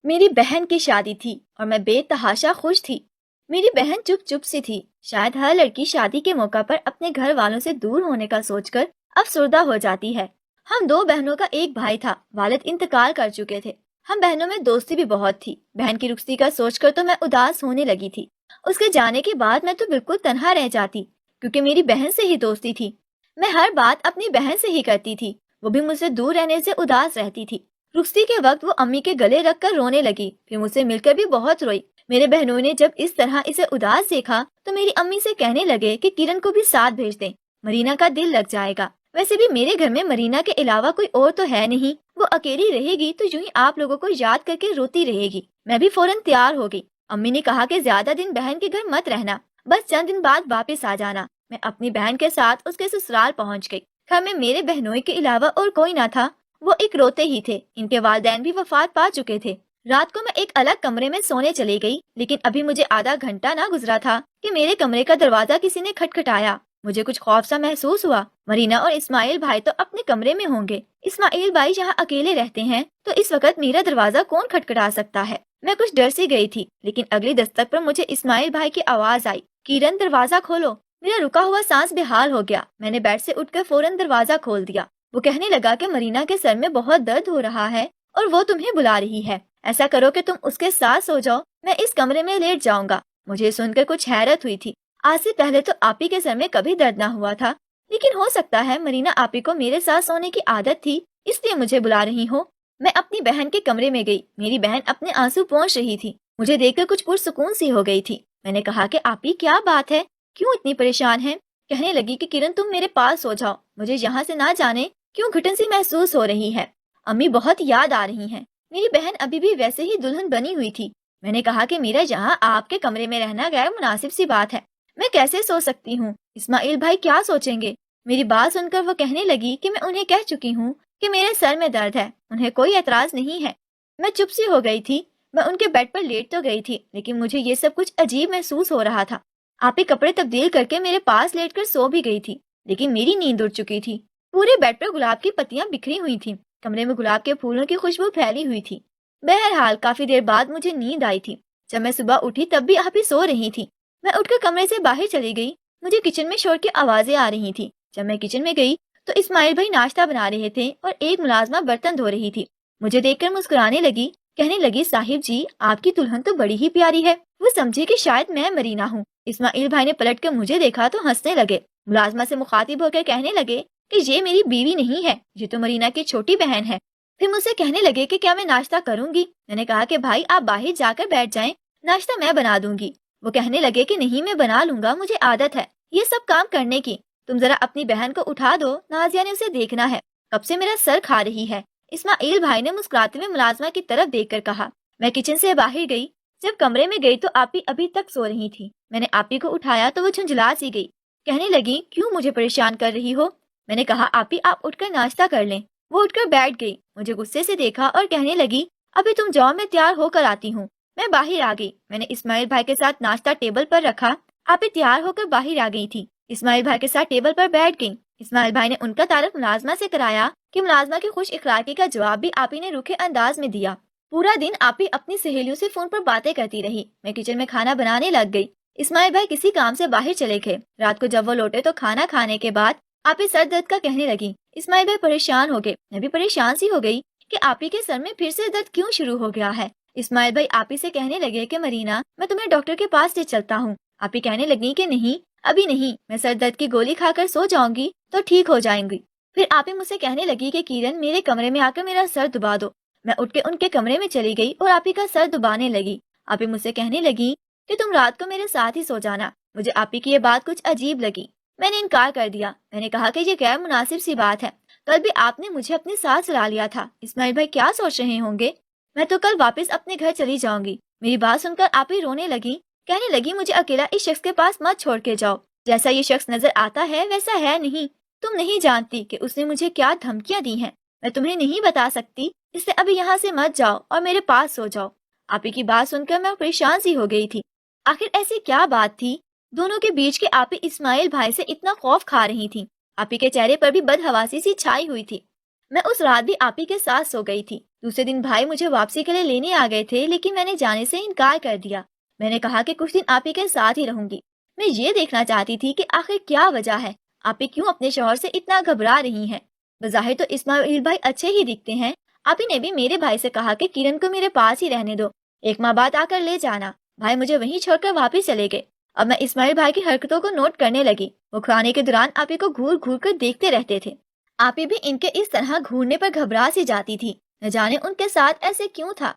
میری بہن کی شادی تھی اور میں بے تحاشا خوش تھی۔ میری بہن چپ چپ سی تھی۔ شاید ہر لڑکی شادی کے موقع پر اپنے گھر والوں سے دور ہونے کا سوچ کر افسردہ ہو جاتی ہے۔ ہم دو بہنوں کا ایک بھائی تھا، والد انتقال کر چکے تھے۔ ہم بہنوں میں دوستی بھی بہت تھی۔ بہن کی رخصتی کا سوچ کر تو میں اداس ہونے لگی تھی۔ اس کے جانے کے بعد میں تو بالکل تنہا رہ جاتی، کیونکہ میری بہن سے ہی دوستی تھی۔ میں ہر بات اپنی بہن سے ہی کرتی تھی، وہ بھی مجھ سے دور رہنے سے اداس رہتی تھی۔ رخصتی کے وقت وہ امی کے گلے رکھ کر رونے لگی، پھر مجھ سے مل کر بھی بہت روئی۔ میرے بہنوں نے جب اس طرح اسے اداس دیکھا تو میری امی سے کہنے لگے کہ کرن کو بھی ساتھ بھیج دیں، مرینا کا دل لگ جائے گا۔ ویسے بھی میرے گھر میں مرینا کے علاوہ کوئی اور تو ہے نہیں، وہ اکیلی رہے گی تو یوں ہی آپ لوگوں کو یاد کر کے روتی رہے گی۔ میں بھی فوراً تیار ہو گئی۔ امی نے کہا کہ زیادہ دن بہن کے گھر مت رہنا، بس چند دن بعد واپس آ جانا۔ میں اپنی بہن کے ساتھ اس کے سسرال پہنچ گئی۔ گھر میں میرے بہنوئی کے علاوہ اور کوئی نہ تھا، وہ ایک روتے ہی تھے۔ ان کے والدین بھی وفات پا چکے تھے۔ رات کو میں ایک الگ کمرے میں سونے چلی گئی، لیکن ابھی مجھے آدھا گھنٹہ نہ گزرا تھا کہ میرے کمرے کا دروازہ کسی نے کھٹکھٹایا۔ مجھے کچھ خوف سا محسوس ہوا۔ مرینا اور اسماعیل بھائی تو اپنے کمرے میں ہوں گے، اسماعیل بھائی جہاں اکیلے رہتے ہیں، تو اس وقت میرا دروازہ کون کھٹکھٹا سکتا ہے؟ میں کچھ ڈر سی گئی تھی، لیکن اگلی دستک پر مجھے اسماعیل بھائی کی آواز آئی، کرن دروازہ کھولو۔ میرا رکا ہوا سانس بحال ہو گیا۔ میں نے بیڈ سے اٹھ کر فوراً دروازہ کھول دیا۔ وہ کہنے لگا کہ مرینا کے سر میں بہت درد ہو رہا ہے اور وہ تمہیں بلا رہی ہے۔ ایسا کرو کہ تم اس کے ساتھ سو جاؤ، میں اس کمرے میں لیٹ جاؤں گا۔ مجھے سن کر کچھ حیرت ہوئی تھی۔ آج سے پہلے تو آپی کے سر میں کبھی درد نہ ہوا تھا، لیکن ہو سکتا ہے مرینا آپی کو میرے ساتھ سونے کی عادت تھی، اس لیے مجھے بلا رہی ہو۔ میں اپنی بہن کے کمرے میں گئی۔ میری بہن اپنے آنسو پوچھ رہی تھی۔ مجھے دیکھ کر کچھ پرسکون سی ہو گئی تھی۔ میں نے کہا کہ آپی کیا بات ہے، کیوں اتنی پریشان ہے؟ کہنے لگی کہ کرن تم میرے پاس سو جاؤ، مجھے یہاں سے نہ جانے کیوں گھٹن سی محسوس ہو رہی ہے۔ امی بہت یاد آ رہی ہیں۔ میری بہن ابھی بھی ویسے ہی دلہن بنی ہوئی تھی۔ میں نے کہا کہ میرا یہاں آپ کے کمرے میں رہنا غیر مناسب سی بات ہے، میں کیسے سو سکتی ہوں؟ اسماعیل بھائی کیا سوچیں گے؟ میری بات سن کر وہ کہنے لگی کہ میں انہیں کہہ چکی ہوں کہ میرے سر میں درد ہے، انہیں کوئی اعتراض نہیں ہے۔ میں چپ سی ہو گئی تھی۔ میں ان کے بیڈ پر لیٹ تو گئی تھی، لیکن مجھے یہ سب کچھ عجیب محسوس ہو رہا تھا۔ آپی کپڑے تبدیل کر کے میرے پاس لیٹ کر سو بھی گئی تھی، لیکن میری نیند اڑ چکی تھی۔ پورے بیڈ پر گلاب کی پتیاں بکھری ہوئی تھیں، کمرے میں گلاب کے پھولوں کی خوشبو پھیلی ہوئی تھی۔ بہرحال کافی دیر بعد مجھے نیند آئی تھی۔ جب میں صبح اٹھی تب بھی آپی سو رہی تھی۔ میں اٹھ کر کمرے سے باہر چلی گئی۔ مجھے کچن میں شور کی آوازیں آ رہی تھی۔ جب میں کچن میں گئی تو اسماعیل بھائی ناشتہ بنا رہے تھے اور ایک ملازمہ برتن دھو رہی تھی۔ مجھے دیکھ کر مسکرانے لگی، کہنے لگی صاحب جی آپ کی دلہن تو بڑی ہی پیاری ہے۔ وہ سمجھے کہ شاید میں مرینا ہوں۔ اسماعیل بھائی نے پلٹ کر مجھے دیکھا تو ہنسنے لگے۔ ملازمہ سے مخاطب ہو کر کہنے لگے کہ یہ میری بیوی نہیں ہے، یہ تو مرینا کی چھوٹی بہن ہے۔ پھر مجھ سے کہنے لگے کہ کیا میں ناشتہ کروں گی؟ میں نے کہا کہ بھائی آپ باہر جا کر بیٹھ جائیں، ناشتہ میں بنا دوں گی۔ وہ کہنے لگے کہ نہیں میں بنا لوں گا، مجھے عادت ہے یہ سب کام کرنے کی۔ تم ذرا اپنی بہن کو اٹھا دو، نازیہ نے اسے دیکھنا ہے، کب سے میرا سر کھا رہی ہے۔ اسماعیل بھائی نے مسکراتے ہوئے ملازمہ کی طرف دیکھ کر کہا۔ میں کچن سے باہر گئی۔ جب کمرے میں گئی تو آپی ابھی تک سو رہی تھی۔ میں نے آپی کو اٹھایا تو وہ جھنجھلا سی گئی، کہنے لگی کیوں مجھے پریشان کر رہی ہو؟ میں نے کہا آپی آپ اٹھ کر ناشتہ کر لیں۔ وہ اٹھ کر بیٹھ گئی، مجھے غصے سے دیکھا اور کہنے لگی ابھی تم جاؤ میں تیار ہو کر آتی ہوں۔ میں باہر آ گئی۔ میں نے اسماعیل بھائی کے ساتھ ناشتہ ٹیبل پر رکھا۔ آپی تیار ہو کر باہر آ گئی تھی، اسماعیل بھائی کے ساتھ ٹیبل پر بیٹھ گئی۔ اسماعیل بھائی نے ان کا تعارف ملازمہ سے کرایا کہ ملازمہ کی خوش اخلاقی کا جواب بھی آپی نے روکھے انداز میں دیا۔ پورا دن آپی اپنی سہیلیوں سے فون پر باتیں کرتی رہی۔ میں کچن میں کھانا بنانے لگ گئی۔ اسماعیل بھائی کسی کام سے باہر چلے گئے۔ رات کو جب وہ لوٹے تو کھانا کھانے کے بعد آپی سر درد کا کہنے لگی۔ اسماعیل بھائی پریشان ہو گئے، میں بھی پریشان سی ہو گئی کہ آپی کے سر میں پھر سے درد کیوں شروع ہو گیا ہے۔ اسماعیل بھائی آپی سے کہنے لگے کہ مرینا میں تمہیں ڈاکٹر کے پاس لے چلتا ہوں۔ آپی کہنے لگی کہ نہیں ابھی نہیں، میں سر درد کی گولی کھا کر سو جاؤں گی تو ٹھیک ہو جائیں گی۔ پھر آپی مجھ سے کہنے لگی کہ کرن میرے کمرے میں آ کر میرا سر دبا دو۔ میں اٹھ کے ان کے کمرے میں چلی گئی اور آپی کا سر دبانے لگی۔ آپی مجھ سے کہنے لگی کہ تم رات کو میرے ساتھ ہی سو جانا۔ مجھے آپی کی یہ بات کچھ عجیب لگی۔ میں نے انکار کر دیا۔ میں نے کہا کہ یہ غیر مناسب سی بات ہے، کل بھی آپ نے مجھے اپنے ساتھ سلا لیا تھا، اسماعیل بھائی کیا سوچ رہے ہوں گے؟ میں تو کل واپس اپنے گھر چلی جاؤں گی۔ میری بات سن کر آپی رونے لگی، کہنے لگی مجھے اکیلا اس شخص کے پاس مت چھوڑ کے جاؤ، جیسا یہ شخص نظر آتا ہے ویسا ہے نہیں۔ تم نہیں جانتی کہ اس نے مجھے کیا دھمکیاں دی ہیں، میں تمہیں نہیں بتا سکتی، اس لیے ابھی یہاں سے مت جاؤ اور میرے پاس سو جاؤ۔ آپی کی بات سن کر میں پریشان سی ہو گئی تھی۔ آخر ایسی کیا بات تھی دونوں کے بیچ کہ آپی اسماعیل بھائی سے اتنا خوف کھا رہی تھی؟ آپی کے چہرے پر بھی بدحواسی سی چھائی ہوئی تھی۔ میں اس رات بھی آپی کے ساتھ سو گئی تھی۔ دوسرے دن بھائی مجھے واپسی کے لیے لینے آ گئے تھے، لیکن میں نے جانے سے انکار کر دیا۔ میں نے کہا کہ کچھ دن آپی کے ساتھ ہی رہوں گی۔ میں یہ دیکھنا چاہتی تھی کہ آخر کیا وجہ ہے، آپی کیوں اپنے شوہر سے اتنا گھبرا رہی ہیں۔ بظاہر تو اسماعیل بھائی اچھے ہی دکھتے ہیں۔ آپی نے بھی میرے بھائی سے کہا کہ کرن کو میرے پاس ہی رہنے دو، 1 ماہ بعد آ کر لے جانا۔ بھائی مجھے وہیں چھوڑ کر واپس چلے گئے۔ اب میں اسماعیل بھائی کی حرکتوں کو نوٹ کرنے لگی۔ وہ کھانے کے دوران آپی کو گھور گھور کر دیکھتے رہتے تھے۔ آپی بھی ان کے اس طرح گھورنے پر گھبرا سی جاتی تھی۔ نہ جانے ان کے ساتھ ایسے کیوں تھا،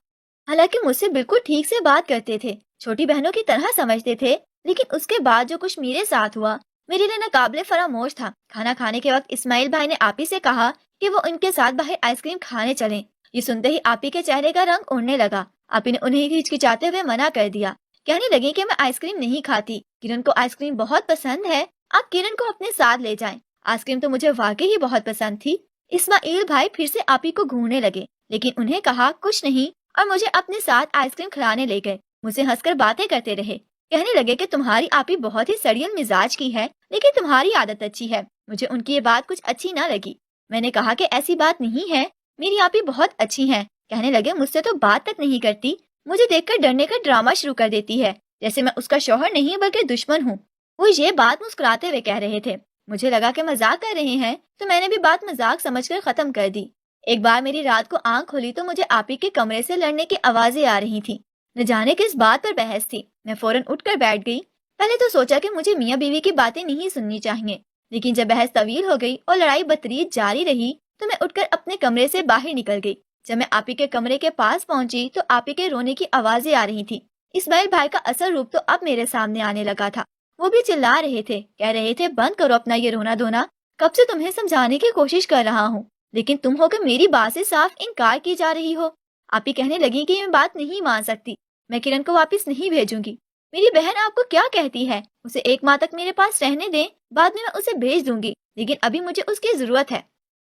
حالانکہ مجھ سے بالکل ٹھیک سے بات کرتے تھے، چھوٹی بہنوں کی طرح سمجھتے تھے، لیکن اس کے بعد جو کچھ میرے ساتھ ہوا میرے لیے ناقابل فراموش تھا۔ کھانا کھانے کے وقت اسماعیل بھائی نے آپی سے کہا کہ وہ ان کے ساتھ باہر آئس کریم کھانے چلیں۔ یہ سنتے ہی آپی کے چہرے کا رنگ اڑنے لگا۔ آپی نے انہیں ہچکچاتے ہوئے منع کر دیا، کہنے لگی کہ میں آئس کریم نہیں کھاتی، کرن کو آئس کریم بہت پسند ہے، آپ کرن کو اپنے ساتھ لے جائیں۔ آئس کریم تو مجھے واقعی ہی بہت پسند تھی۔ اسماعیل بھائی پھر سے آپی کو گھورنے لگے، لیکن انہیں کہا کچھ نہیں اور مجھے اپنے ساتھ آئس کریم کھلانے لے گئے۔ مجھ سے ہنس کر باتیں کرتے رہے، کہنے لگے کہ تمہاری آپی بہت ہی سڑیل مزاج کی ہے، لیکن تمہاری عادت اچھی ہے۔ مجھے ان کی یہ بات کچھ اچھی نہ لگی۔ میں نے کہا کہ ایسی بات نہیں ہے، میری آپی بہت اچھی ہیں۔ کہنے لگے مجھ سے تو بات تک نہیں کرتی، مجھے دیکھ کر ڈرنے کا ڈرامہ شروع کر دیتی ہے، جیسے میں اس کا شوہر نہیں بلکہ دشمن ہوں۔ وہ یہ بات مسکراتے ہوئے کہہ رہے تھے۔ مجھے لگا کہ مذاق کر رہے ہیں، تو میں نے بھی بات مذاق سمجھ کر ختم کر دی۔ ایک بار میری رات کو آنکھ کھلی تو مجھے آپی کے کمرے سے لڑنے کی آوازیں آ رہی تھی۔ نہ جانے کس بات پر بحث تھی۔ میں فوراً اٹھ کر بیٹھ گئی۔ پہلے تو سوچا کہ مجھے میاں بیوی کی باتیں نہیں سننی چاہیے، لیکن جب بحث طویل ہو گئی اور لڑائی بدتریج جاری رہی تو میں اٹھ کر اپنے کمرے سے باہر نکل گئی۔ جب میں آپی کے کمرے کے پاس پہنچی تو آپی کے رونے کی آوازیں آ رہی تھی۔ اسماعیل بھائی کا اصل روپ تو اب میرے سامنے آنے لگا تھا۔ وہ بھی چلا رہے تھے، کہہ رہے تھے بند کرو اپنا یہ رونا دھونا، کب سے تمہیں سمجھانے کی کوشش کر رہا ہوں، لیکن تم ہو کہ میری بات سے صاف انکار کی جا رہی ہو۔ آپی کہنے لگی کہ میں بات نہیں مان سکتی، میں کرن کو واپس نہیں بھیجوں گی۔ میری بہن آپ کو کیا کہتی ہے، اسے 1 ماہ تک میرے پاس رہنے دیں، بعد میں اسے بھیج دوں گی، لیکن ابھی مجھے اس کی ضرورت ہے۔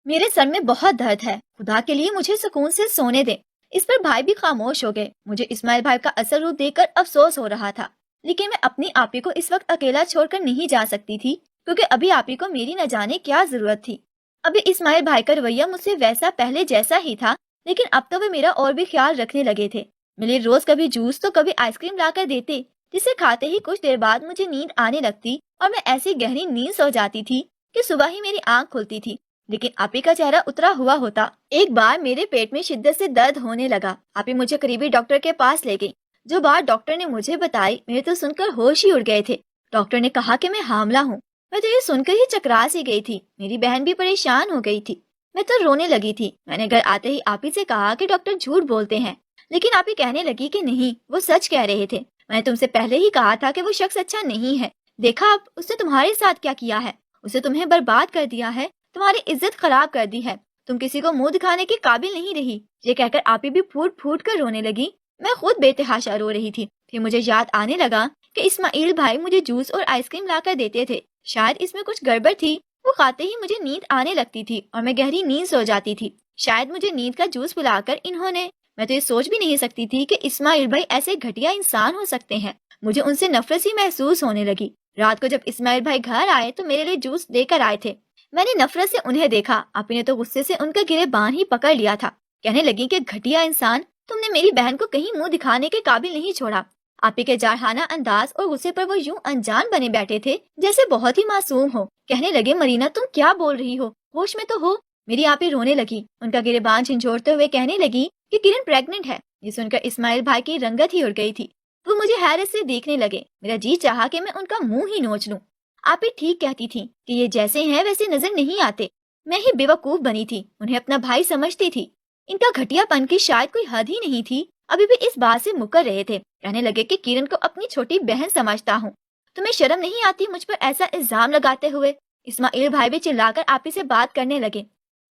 میرے سر میں بہت درد ہے، خدا کے لیے مجھے سکون سے سونے دیں۔ اس پر بھائی بھی خاموش ہو گئے۔ مجھے اسماعیل بھائی کا اصل روپ دیکھ کر افسوس ہو رہا تھا، لیکن میں اپنی آپی کو اس وقت اکیلا چھوڑ کر نہیں جا سکتی تھی، کیونکہ ابھی آپی کو میری نہ جانے کیا ضرورت تھی۔ ابھی اسماعیل بھائی کا رویہ مجھ سے ویسا پہلے جیسا ہی تھا، لیکن اب تو وہ میرا اور بھی خیال رکھنے لگے تھے۔ میرے روز کبھی جوس تو کبھی آئس کریم لا کر دیتے، جسے کھاتے ہی کچھ دیر بعد مجھے نیند آنے لگتی اور میں ایسی گہری نیند سو جاتی تھی کہ صبح ہی میری آنکھ کھلتی تھی، لیکن آپی کا چہرہ اترا ہوا ہوتا۔ ایک بار میرے پیٹ میں شدت سے درد ہونے لگا۔ آپی مجھے قریبی ڈاکٹر کے پاس لے گئی۔ جو بات ڈاکٹر نے مجھے بتائی میرے تو سن کر ہوش ہی اڑ گئے تھے۔ ڈاکٹر نے کہا کہ میں حاملہ ہوں۔ میں تو یہ سن کر ہی چکرا سی گئی تھی۔ میری بہن بھی پریشان ہو گئی تھی، میں تو رونے لگی تھی۔ میں نے گھر آتے ہی آپی سے کہا کہ ڈاکٹر جھوٹ بولتے ہیں، لیکن آپی کہنے لگی کہ نہیں، وہ سچ کہہ رہے تھے۔ میں نے تم سے پہلے ہی کہا تھا کہ وہ شخص اچھا نہیں ہے، دیکھا اب اس نے تمہارے ساتھ کیا کیا ہے، اسے تمہیں برباد کر دیا ہے، تمہاری عزت خراب کر دی ہے، تم کسی کو منہ دکھانے کے قابل نہیں رہی۔ یہ کہہ کر آپی بھی پھوٹ پھوٹ کر رونے لگی۔ میں خود بے تحاشا رو رہی تھی۔ پھر مجھے یاد آنے لگا کہ اسماعیل بھائی مجھے جوس اور آئس کریم لا کر دیتے تھے، شاید اس میں کچھ گڑبڑ تھی۔ وہ کھاتے ہی مجھے نیند آنے لگتی تھی اور میں گہری نیند سو جاتی تھی۔ شاید مجھے نیند کا جوس پلا کر انہوں نے، میں تو یہ سوچ بھی نہیں سکتی تھی کہ اسماعیل بھائی ایسے گھٹیا انسان ہو سکتے ہیں۔ مجھے ان سے نفرت سی محسوس ہونے لگی۔ رات کو جب اسماعیل بھائی گھر آئے تو میرے لیے جوس لے کر آئے تھے۔ میں نے نفرت سے انہیں دیکھا۔ آپی نے تو غصے سے ان کا گریبان ہی پکڑ لیا تھا۔ کہنے لگی کہ گھٹیا انسان، تم نے میری بہن کو کہیں منہ دکھانے کے قابل نہیں چھوڑا۔ آپی کے جارحانہ انداز اور غصے پر وہ یوں انجان بنے بیٹھے تھے جیسے بہت ہی معصوم ہو۔ کہنے لگے مرینا تم کیا بول رہی ہو، ہوش میں تو ہو۔ میری آپی رونے لگی، ان کا گریبان جھنجھوڑتے ہوئے کہنے لگی کہ کرن پریگننٹ ہے۔ یہ سن کر اسماعیل بھائی کی رنگت ہی اڑ گئی تھی۔ وہ مجھے حیرت سے دیکھنے لگے۔ میرا جی چاہا کہ میں ان کا منہ ہی نوچ لوں۔ آپی ٹھیک کہتی تھی کہ یہ جیسے ہیں ویسے نظر نہیں آتے۔ میں ہی بے وقوف بنی تھی، انہیں اپنا بھائی سمجھتی تھی۔ ان کا گھٹیا پن کی شاید کوئی حد ہی نہیں تھی۔ ابھی بھی اس بات سے مکر رہے تھے، کہنے لگے کہ کرن کو اپنی چھوٹی بہن سمجھتا ہوں۔ تمہیں شرم نہیں آتی مجھ پر ایسا الزام لگاتے ہوئے؟ اسماعیل بھائی بھی چلا کر آپی سے بات کرنے لگے۔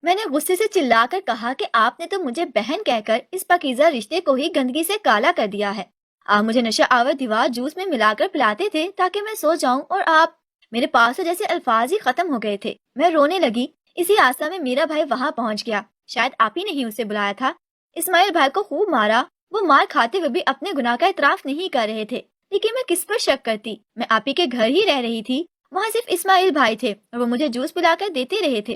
میں نے غصے سے چلا کر کہا کہ آپ نے تو مجھے بہن کہہ کر اس پاکیزہ رشتے کو ہی گندگی سے کالا کر دیا ہے۔ آپ مجھے نشہ آور دیوار جوس میں ملا کر پلاتے تھے تاکہ میں سو جاؤں، اور آپ، میرے پاس تو جیسے الفاظ ہی ختم ہو گئے تھے۔ میں رونے لگی۔ اسی آسا میں میرا بھائی وہاں پہنچ گیا، شاید آپ ہی نے ہی اسے بلایا تھا۔ اسماعیل بھائی کو خوب مارا۔ وہ مار کھاتے ہوئے بھی اپنے گناہ کا اعتراف نہیں کر رہے تھے، لیکن میں کس پر شک کرتی؟ میں آپی کے گھر ہی رہ رہی تھی، وہاں صرف اسماعیل بھائی تھے اور وہ مجھے جوس پلا کر دیتے رہے تھے۔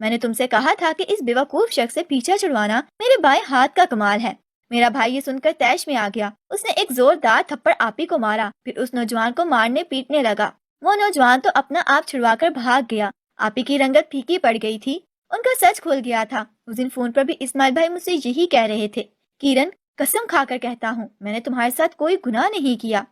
میں نے تم سے کہا تھا کہ اس بیوقوف شخص سے پیچھا چھڑوانا میرے بائیں ہاتھ کا کمال ہے۔ میرا بھائی یہ سن کر طیش میں آ گیا۔ اس نے ایک زوردار تھپڑ آپی کو مارا، پھر اس نوجوان کو مارنے پیٹنے لگا۔ وہ نوجوان تو اپنا آپ چھڑوا کر بھاگ گیا۔ آپی کی رنگت پھیکی پڑ گئی تھی۔ ان کا سچ کھل گیا تھا۔ اس دن فون پر بھی اسماعیل بھائی مجھ سے یہی کہہ رہے تھے، کرن قسم کھا کر کہتا ہوں میں نے تمہارے ساتھ کوئی گناہ نہیں کیا۔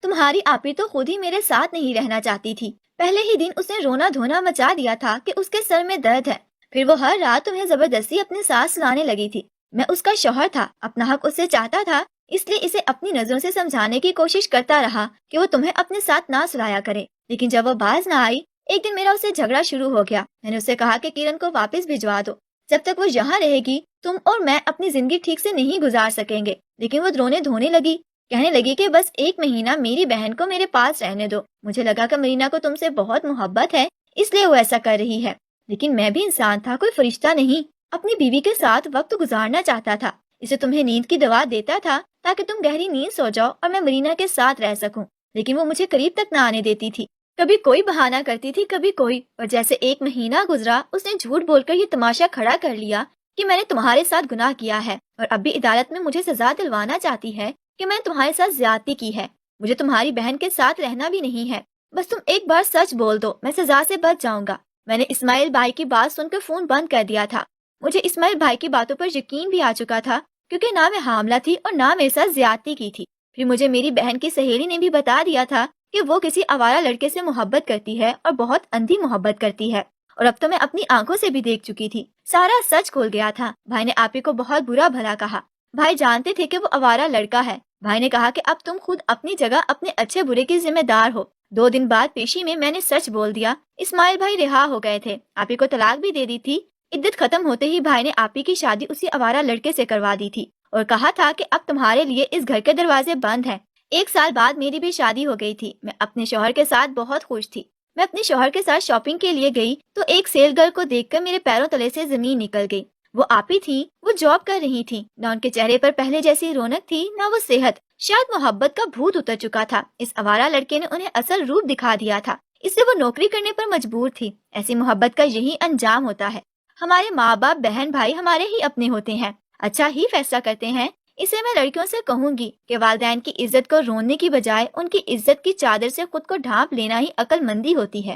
تمہاری آپی تو خود ہی میرے ساتھ نہیں رہنا چاہتی تھی۔ پہلے ہی دن اس نے رونا دھونا مچا دیا تھا کہ اس کے سر میں درد ہے، پھر وہ ہر رات تمہیں زبردستی اپنے ساتھ سلانے لگی تھی۔ میں اس کا شوہر تھا، اپنا حق اس سے چاہتا تھا، اس لیے اسے اپنی نظروں سے سمجھانے کی کوشش کرتا رہا کہ وہ تمہیں اپنے ساتھ نہ سلایا کرے، لیکن جب وہ باز نہ آئی، ایک دن میرا اسے جھگڑا شروع ہو گیا۔ میں نے اسے کہا کہ کرن کو واپس بھجوا دو، جب تک وہ یہاں رہے گی تم اور میں اپنی زندگی ٹھیک سے نہیں گزار سکیں گے۔ لیکن وہ رونے دھونے لگی، کہنے لگی کہ بس ایک مہینہ میری بہن کو میرے پاس رہنے دو۔ مجھے لگا کہ مرینا کو تم سے بہت محبت ہے، اس لیے وہ ایسا کر رہی ہے، لیکن میں بھی انسان تھا، کوئی فرشتہ نہیں۔ اپنی بیوی کے ساتھ وقت گزارنا چاہتا تھا، اسے تمہیں نیند کی دوا دیتا تھا تاکہ تم گہری نیند سو جاؤ اور میں مرینا کے ساتھ رہ سکوں، لیکن وہ مجھے قریب تک نہ آنے دیتی تھی۔ کبھی کوئی بہانہ کرتی تھی، کبھی کوئی، اور جیسے ایک مہینہ گزرا اس نے جھوٹ بول کر یہ تماشا کھڑا کر لیا کہ میں نے تمہارے ساتھ گناہ کیا ہے، اور اب بھی عدالت میں مجھے سزا دلوانا چاہتی ہے کہ میں نے تمہارے ساتھ زیادتی کی ہے۔ مجھے تمہاری بہن کے ساتھ رہنا بھی نہیں ہے، بس تم ایک بار سچ بول دو، میں سزا سے بچ جاؤں گا۔ میں نے اسماعیل بھائی کی بات سن کر فون بند کر دیا تھا۔ مجھے اسماعیل بھائی کی باتوں پر یقین بھی آ چکا تھا، کیونکہ نہ میں حاملہ تھی اور نہ میرے ساتھ زیادتی کی تھی۔ پھر مجھے میری بہن کی سہیلی نے بھی بتا دیا تھا کہ وہ کسی آوارہ لڑکے سے محبت کرتی ہے اور بہت اندھی محبت کرتی ہے، اور اب تو میں اپنی آنکھوں سے بھی دیکھ چکی تھی۔ سارا سچ کھول گیا تھا۔ بھائی نے آپی کو بہت برا بھلا کہا۔ بھائی جانتے تھے کہ وہ آوارہ لڑکا ہے۔ بھائی نے کہا کہ اب تم خود اپنی جگہ اپنے اچھے برے کی ذمہ دار ہو۔ 2 دن بعد پیشی میں نے سچ بول دیا۔ اسماعیل بھائی رہا ہو گئے تھے، آپی کو طلاق بھی دے دی تھی۔ عدت ختم ہوتے ہی بھائی نے آپی کی شادی اسی آوارہ لڑکے سے کروا دی تھی اور کہا تھا کہ اب تمہارے لیے اس گھر کے دروازے بند ہیں۔ 1 سال بعد میری بھی شادی ہو گئی تھی۔ میں اپنے شوہر کے ساتھ بہت خوش تھی۔ میں اپنے شوہر کے ساتھ شاپنگ کے لیے گئی تو ایک سیل گرل کو دیکھ کر میرے پیروں تلے سے زمین نکل گئی۔ وہ آپی تھی، وہ جاب کر رہی تھی، نہ ان کے چہرے پر پہلے جیسی رونق تھی نہ وہ صحت، شاید محبت کا بھوت اتر چکا تھا۔ اس آوارہ لڑکے نے انہیں اصل روپ دکھا دیا تھا، اس سے وہ نوکری کرنے پر مجبور تھی۔ ایسی محبت کا یہی انجام ہوتا ہے۔ ہمارے ماں باپ بہن بھائی ہمارے ہی اپنے ہوتے ہیں، اچھا ہی فیصلہ کرتے ہیں۔ اسے میں لڑکیوں سے کہوں گی کہ والدین کی عزت کو روننے کی بجائے ان کی عزت کی چادر سے خود کو ڈھانپ لینا ہی عقل مندی ہوتی ہے۔